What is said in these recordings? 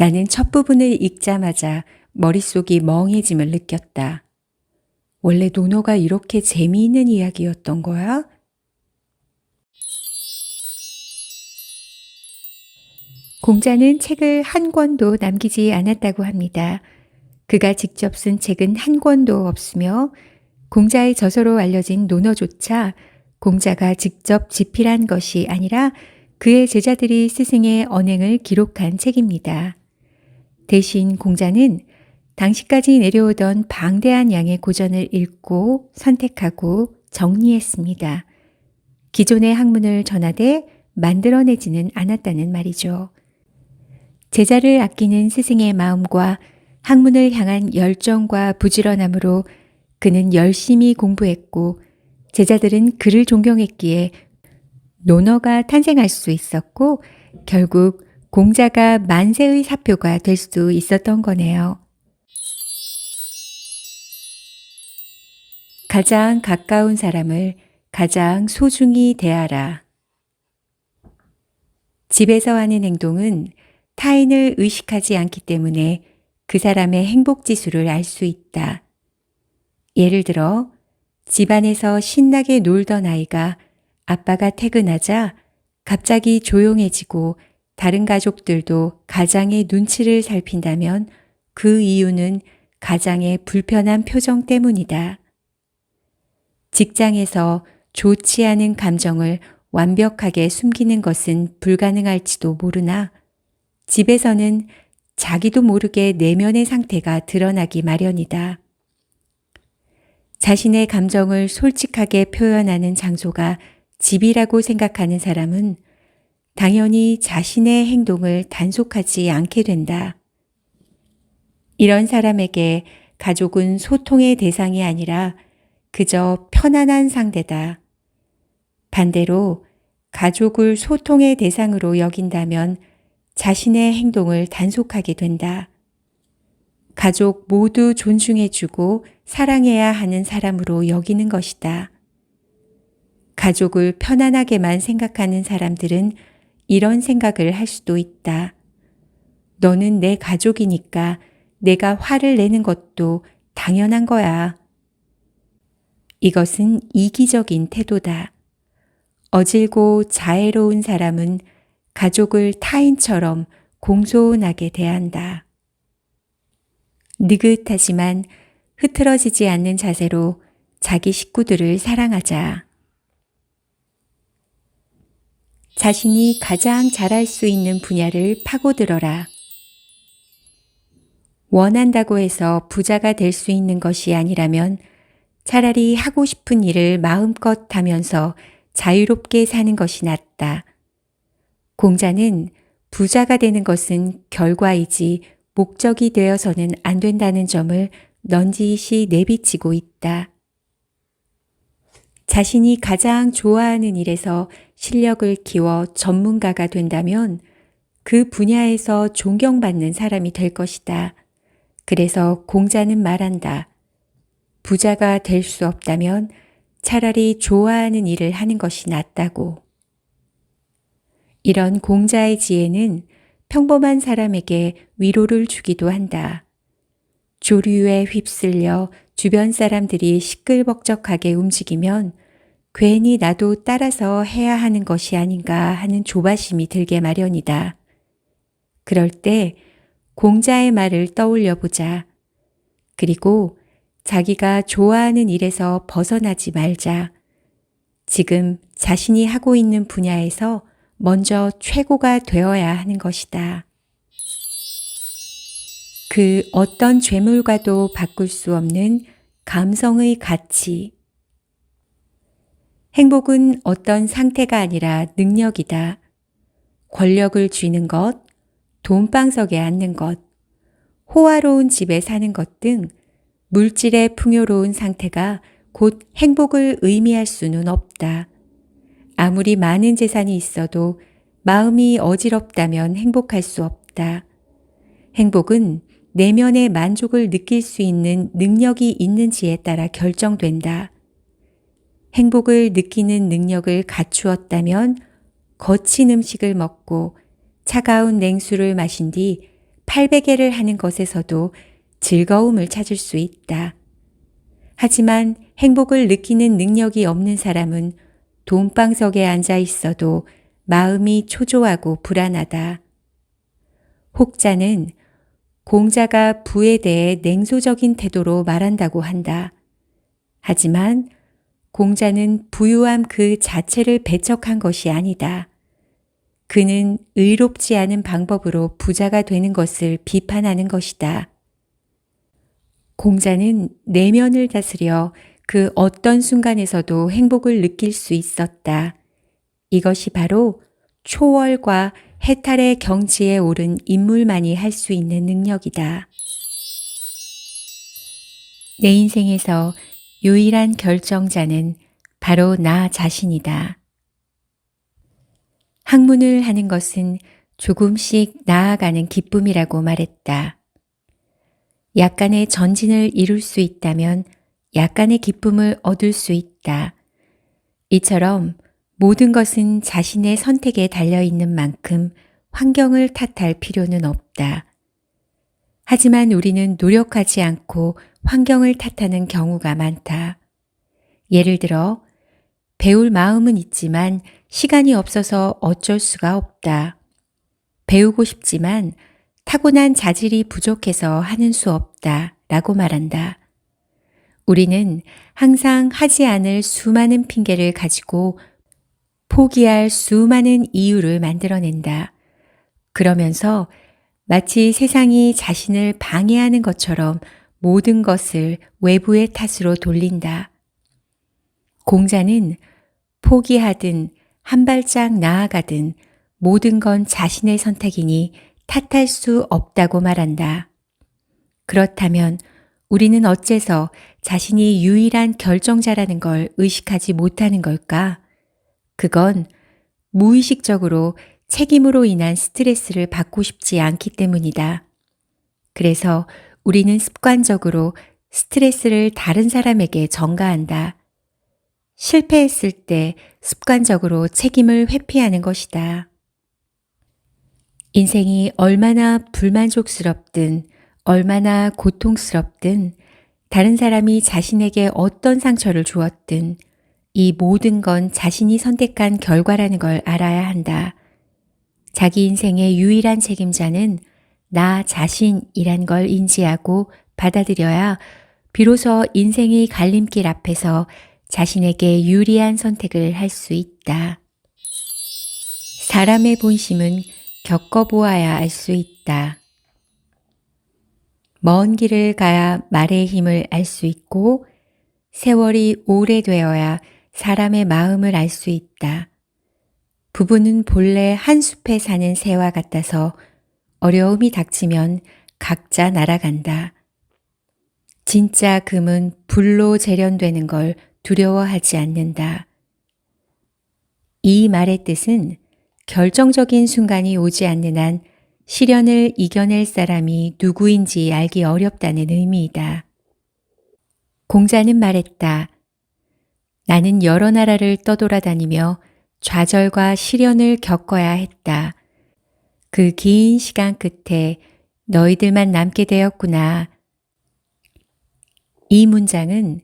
나는 첫 부분을 읽자마자 머릿속이 멍해짐을 느꼈다. 원래 논어가 이렇게 재미있는 이야기였던 거야? 공자는 책을 한 권도 남기지 않았다고 합니다. 그가 직접 쓴 책은 한 권도 없으며 공자의 저서로 알려진 논어조차 공자가 직접 집필한 것이 아니라 그의 제자들이 스승의 언행을 기록한 책입니다. 대신 공자는 당시까지 내려오던 방대한 양의 고전을 읽고 선택하고 정리했습니다. 기존의 학문을 전하되 만들어내지는 않았다는 말이죠. 제자를 아끼는 스승의 마음과 학문을 향한 열정과 부지런함으로 그는 열심히 공부했고 제자들은 그를 존경했기에 논어가 탄생할 수 있었고 결국 공자가 만세의 사표가 될 수도 있었던 거네요. 가장 가까운 사람을 가장 소중히 대하라. 집에서 하는 행동은 타인을 의식하지 않기 때문에 그 사람의 행복 지수를 알 수 있다. 예를 들어 집안에서 신나게 놀던 아이가 아빠가 퇴근하자 갑자기 조용해지고 다른 가족들도 가장의 눈치를 살핀다면 그 이유는 가장의 불편한 표정 때문이다. 직장에서 좋지 않은 감정을 완벽하게 숨기는 것은 불가능할지도 모르나 집에서는 자기도 모르게 내면의 상태가 드러나기 마련이다. 자신의 감정을 솔직하게 표현하는 장소가 집이라고 생각하는 사람은 당연히 자신의 행동을 단속하지 않게 된다. 이런 사람에게 가족은 소통의 대상이 아니라 그저 편안한 상대다. 반대로 가족을 소통의 대상으로 여긴다면 자신의 행동을 단속하게 된다. 가족 모두 존중해주고 사랑해야 하는 사람으로 여기는 것이다. 가족을 편안하게만 생각하는 사람들은 이런 생각을 할 수도 있다. 너는 내 가족이니까 내가 화를 내는 것도 당연한 거야. 이것은 이기적인 태도다. 어질고 자애로운 사람은 가족을 타인처럼 공손하게 대한다. 느긋하지만 흐트러지지 않는 자세로 자기 식구들을 사랑하자. 자신이 가장 잘할 수 있는 분야를 파고들어라. 원한다고 해서 부자가 될 수 있는 것이 아니라면 차라리 하고 싶은 일을 마음껏 하면서 자유롭게 사는 것이 낫다. 공자는 부자가 되는 것은 결과이지 목적이 되어서는 안 된다는 점을 넌지시 내비치고 있다. 자신이 가장 좋아하는 일에서 실력을 키워 전문가가 된다면 그 분야에서 존경받는 사람이 될 것이다. 그래서 공자는 말한다. 부자가 될 수 없다면 차라리 좋아하는 일을 하는 것이 낫다고. 이런 공자의 지혜는 평범한 사람에게 위로를 주기도 한다. 조류에 휩쓸려 주변 사람들이 시끌벅적하게 움직이면 괜히 나도 따라서 해야 하는 것이 아닌가 하는 조바심이 들게 마련이다. 그럴 때 공자의 말을 떠올려 보자. 그리고 자기가 좋아하는 일에서 벗어나지 말자. 지금 자신이 하고 있는 분야에서 먼저 최고가 되어야 하는 것이다. 그 어떤 죄물과도 바꿀 수 없는 감성의 가치. 행복은 어떤 상태가 아니라 능력이다. 권력을 쥐는 것, 돈방석에 앉는 것, 호화로운 집에 사는 것 등 물질의 풍요로운 상태가 곧 행복을 의미할 수는 없다. 아무리 많은 재산이 있어도 마음이 어지럽다면 행복할 수 없다. 행복은 내면의 만족을 느낄 수 있는 능력이 있는지에 따라 결정된다. 행복을 느끼는 능력을 갖추었다면 거친 음식을 먹고 차가운 냉수를 마신 뒤 팔베개를 하는 것에서도 즐거움을 찾을 수 있다. 하지만 행복을 느끼는 능력이 없는 사람은 돈방석에 앉아 있어도 마음이 초조하고 불안하다. 혹자는 공자가 부에 대해 냉소적인 태도로 말한다고 한다. 하지만 공자는 부유함 그 자체를 배척한 것이 아니다. 그는 의롭지 않은 방법으로 부자가 되는 것을 비판하는 것이다. 공자는 내면을 다스려 그 어떤 순간에서도 행복을 느낄 수 있었다. 이것이 바로 초월과 해탈의 경지에 오른 인물만이 할 수 있는 능력이다. 내 인생에서 유일한 결정자는 바로 나 자신이다. 학문을 하는 것은 조금씩 나아가는 기쁨이라고 말했다. 약간의 전진을 이룰 수 있다면 약간의 기쁨을 얻을 수 있다. 이처럼 모든 것은 자신의 선택에 달려있는 만큼 환경을 탓할 필요는 없다. 하지만 우리는 노력하지 않고 환경을 탓하는 경우가 많다. 예를 들어, 배울 마음은 있지만 시간이 없어서 어쩔 수가 없다. 배우고 싶지만 타고난 자질이 부족해서 하는 수 없다. 라고 말한다. 우리는 항상 하지 않을 수많은 핑계를 가지고 포기할 수많은 이유를 만들어낸다. 그러면서 마치 세상이 자신을 방해하는 것처럼 모든 것을 외부의 탓으로 돌린다. 공자는 포기하든 한 발짝 나아가든 모든 건 자신의 선택이니 탓할 수 없다고 말한다. 그렇다면 우리는 어째서 자신이 유일한 결정자라는 걸 의식하지 못하는 걸까? 그건 무의식적으로 책임으로 인한 스트레스를 받고 싶지 않기 때문이다. 그래서 우리는 습관적으로 스트레스를 다른 사람에게 전가한다. 실패했을 때 습관적으로 책임을 회피하는 것이다. 인생이 얼마나 불만족스럽든 얼마나 고통스럽든 다른 사람이 자신에게 어떤 상처를 주었든 이 모든 건 자신이 선택한 결과라는 걸 알아야 한다. 자기 인생의 유일한 책임자는 나 자신이란 걸 인지하고 받아들여야 비로소 인생의 갈림길 앞에서 자신에게 유리한 선택을 할 수 있다. 사람의 본심은 겪어보아야 알 수 있다. 먼 길을 가야 말의 힘을 알 수 있고 세월이 오래되어야 사람의 마음을 알 수 있다. 부부는 본래 한 숲에 사는 새와 같아서 어려움이 닥치면 각자 날아간다. 진짜 금은 불로 재련되는 걸 두려워하지 않는다. 이 말의 뜻은 결정적인 순간이 오지 않는 한 시련을 이겨낼 사람이 누구인지 알기 어렵다는 의미이다. 공자는 말했다. 나는 여러 나라를 떠돌아다니며 좌절과 시련을 겪어야 했다. 그 긴 시간 끝에 너희들만 남게 되었구나. 이 문장은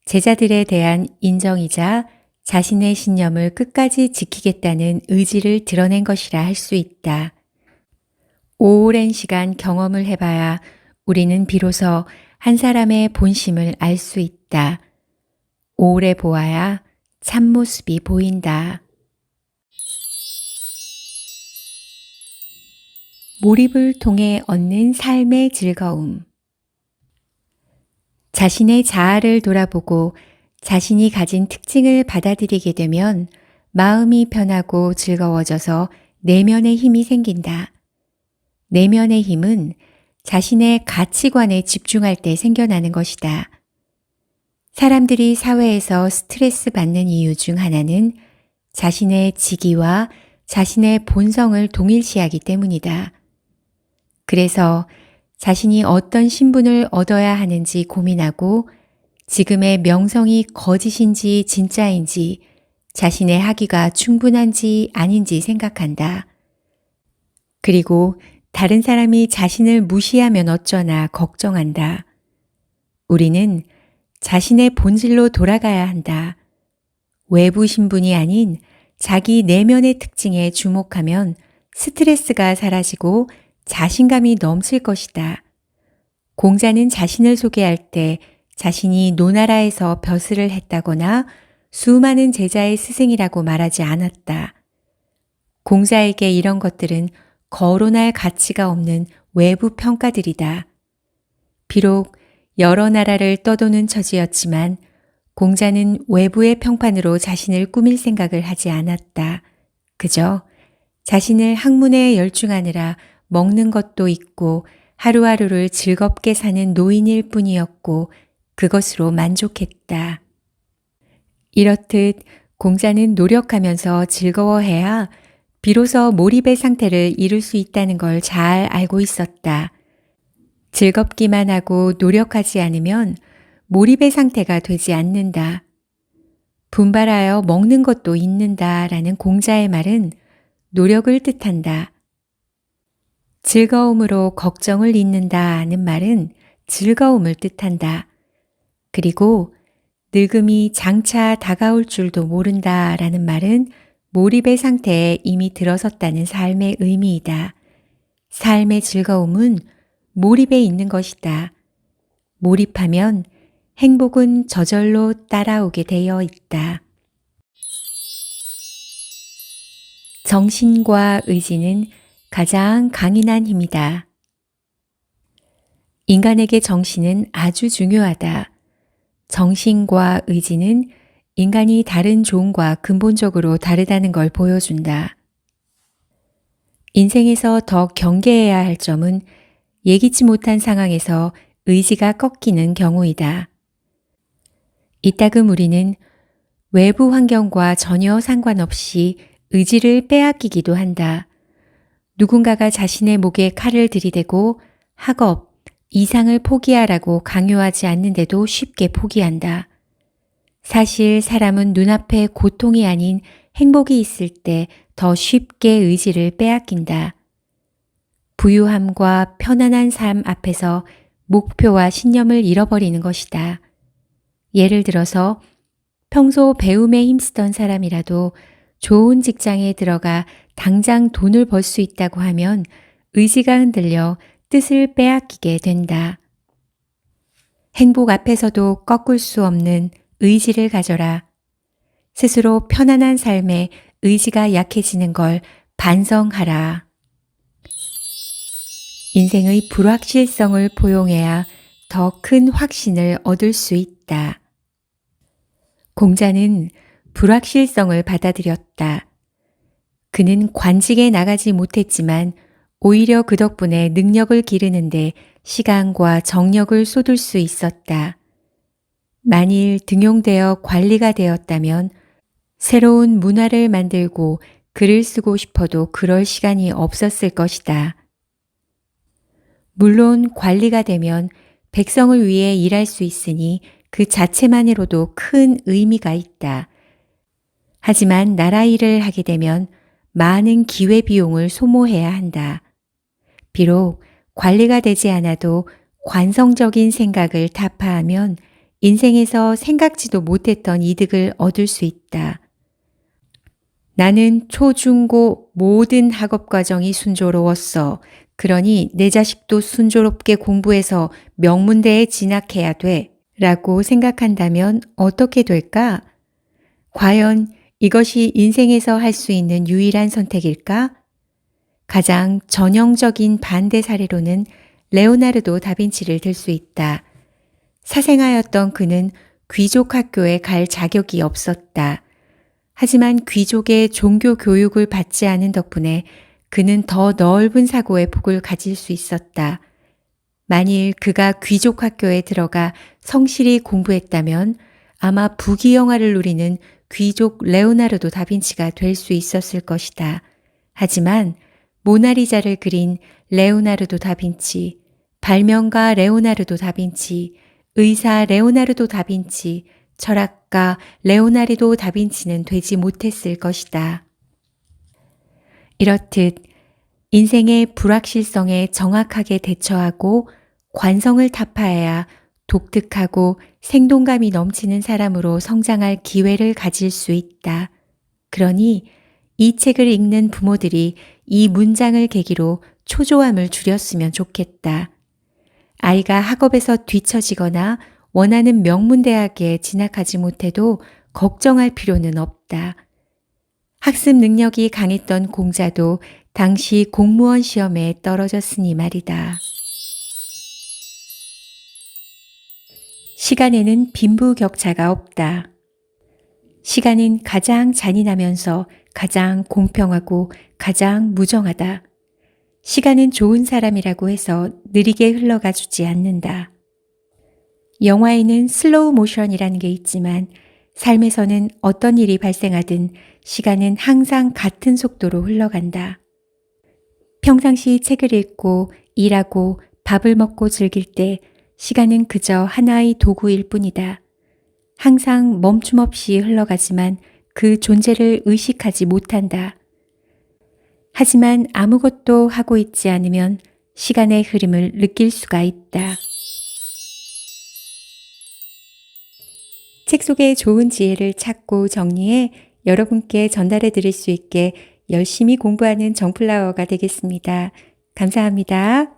제자들에 대한 인정이자 자신의 신념을 끝까지 지키겠다는 의지를 드러낸 것이라 할 수 있다. 오랜 시간 경험을 해봐야 우리는 비로소 한 사람의 본심을 알 수 있다. 오래 보아야 참모습이 보인다. 몰입을 통해 얻는 삶의 즐거움. 자신의 자아를 돌아보고 자신이 가진 특징을 받아들이게 되면 마음이 편하고 즐거워져서 내면의 힘이 생긴다. 내면의 힘은 자신의 가치관에 집중할 때 생겨나는 것이다. 사람들이 사회에서 스트레스 받는 이유 중 하나는 자신의 직위와 자신의 본성을 동일시하기 때문이다. 그래서 자신이 어떤 신분을 얻어야 하는지 고민하고 지금의 명성이 거짓인지 진짜인지 자신의 학위가 충분한지 아닌지 생각한다. 그리고 다른 사람이 자신을 무시하면 어쩌나 걱정한다. 우리는 자신의 본질로 돌아가야 한다. 외부 신분이 아닌 자기 내면의 특징에 주목하면 스트레스가 사라지고 자신감이 넘칠 것이다. 공자는 자신을 소개할 때 자신이 노나라에서 벼슬을 했다거나 수많은 제자의 스승이라고 말하지 않았다. 공자에게 이런 것들은 거론할 가치가 없는 외부 평가들이다. 비록 여러 나라를 떠도는 처지였지만 공자는 외부의 평판으로 자신을 꾸밀 생각을 하지 않았다. 그저 자신을 학문에 열중하느라 먹는 것도 있고 하루하루를 즐겁게 사는 노인일 뿐이었고 그것으로 만족했다. 이렇듯 공자는 노력하면서 즐거워해야 비로소 몰입의 상태를 이룰 수 있다는 걸 잘 알고 있었다. 즐겁기만 하고 노력하지 않으면 몰입의 상태가 되지 않는다. 분발하여 먹는 것도 있는다라는 공자의 말은 노력을 뜻한다. 즐거움으로 걱정을 잊는다는 말은 즐거움을 뜻한다. 그리고 늙음이 장차 다가올 줄도 모른다라는 말은 몰입의 상태에 이미 들어섰다는 삶의 의미이다. 삶의 즐거움은 몰입에 있는 것이다. 몰입하면 행복은 저절로 따라오게 되어 있다. 정신과 의지는 가장 강인한 힘이다. 인간에게 정신은 아주 중요하다. 정신과 의지는 인간이 다른 종과 근본적으로 다르다는 걸 보여준다. 인생에서 더 경계해야 할 점은 예기치 못한 상황에서 의지가 꺾이는 경우이다. 이따금 우리는 외부 환경과 전혀 상관없이 의지를 빼앗기기도 한다. 누군가가 자신의 목에 칼을 들이대고 학업, 이상을 포기하라고 강요하지 않는데도 쉽게 포기한다. 사실 사람은 눈앞에 고통이 아닌 행복이 있을 때 더 쉽게 의지를 빼앗긴다. 부유함과 편안한 삶 앞에서 목표와 신념을 잃어버리는 것이다. 예를 들어서 평소 배움에 힘쓰던 사람이라도 좋은 직장에 들어가 당장 돈을 벌 수 있다고 하면 의지가 흔들려 뜻을 빼앗기게 된다. 행복 앞에서도 꺾을 수 없는 의지를 가져라. 스스로 편안한 삶에 의지가 약해지는 걸 반성하라. 인생의 불확실성을 포용해야 더 큰 확신을 얻을 수 있다. 공자는 불확실성을 받아들였다. 그는 관직에 나가지 못했지만 오히려 그 덕분에 능력을 기르는데 시간과 정력을 쏟을 수 있었다. 만일 등용되어 관리가 되었다면 새로운 문화를 만들고 글을 쓰고 싶어도 그럴 시간이 없었을 것이다. 물론 관리가 되면 백성을 위해 일할 수 있으니 그 자체만으로도 큰 의미가 있다. 하지만 나라 일을 하게 되면 많은 기회비용을 소모해야 한다. 비록 관리가 되지 않아도 관성적인 생각을 타파하면 인생에서 생각지도 못했던 이득을 얻을 수 있다. 나는 초중고 모든 학업 과정이 순조로웠어. 그러니 내 자식도 순조롭게 공부해서 명문대에 진학해야 돼. 라고 생각한다면 어떻게 될까? 과연 이것이 인생에서 할 수 있는 유일한 선택일까? 가장 전형적인 반대 사례로는 레오나르도 다빈치를 들 수 있다. 사생아였던 그는 귀족 학교에 갈 자격이 없었다. 하지만 귀족의 종교 교육을 받지 않은 덕분에 그는 더 넓은 사고의 폭을 가질 수 있었다. 만일 그가 귀족 학교에 들어가 성실히 공부했다면 아마 부귀영화를 누리는 귀족 레오나르도 다빈치가 될 수 있었을 것이다. 하지만 모나리자를 그린 레오나르도 다빈치, 발명가 레오나르도 다빈치, 의사 레오나르도 다빈치, 철학가 레오나르도 다빈치는 되지 못했을 것이다. 이렇듯 인생의 불확실성에 정확하게 대처하고 관성을 타파해야 독특하고 생동감이 넘치는 사람으로 성장할 기회를 가질 수 있다. 그러니 이 책을 읽는 부모들이 이 문장을 계기로 초조함을 줄였으면 좋겠다. 아이가 학업에서 뒤처지거나 원하는 명문대학에 진학하지 못해도 걱정할 필요는 없다. 학습 능력이 강했던 공자도 당시 공무원 시험에 떨어졌으니 말이다. 시간에는 빈부격차가 없다. 시간은 가장 잔인하면서 가장 공평하고 가장 무정하다. 시간은 좋은 사람이라고 해서 느리게 흘러가 주지 않는다. 영화에는 슬로우 모션이라는 게 있지만 삶에서는 어떤 일이 발생하든 시간은 항상 같은 속도로 흘러간다. 평상시 책을 읽고 일하고 밥을 먹고 즐길 때 시간은 그저 하나의 도구일 뿐이다. 항상 멈춤 없이 흘러가지만 그 존재를 의식하지 못한다. 하지만 아무것도 하고 있지 않으면 시간의 흐름을 느낄 수가 있다. 책 속의 좋은 지혜를 찾고 정리해 여러분께 전달해 드릴 수 있게 열심히 공부하는 정플라워가 되겠습니다. 감사합니다.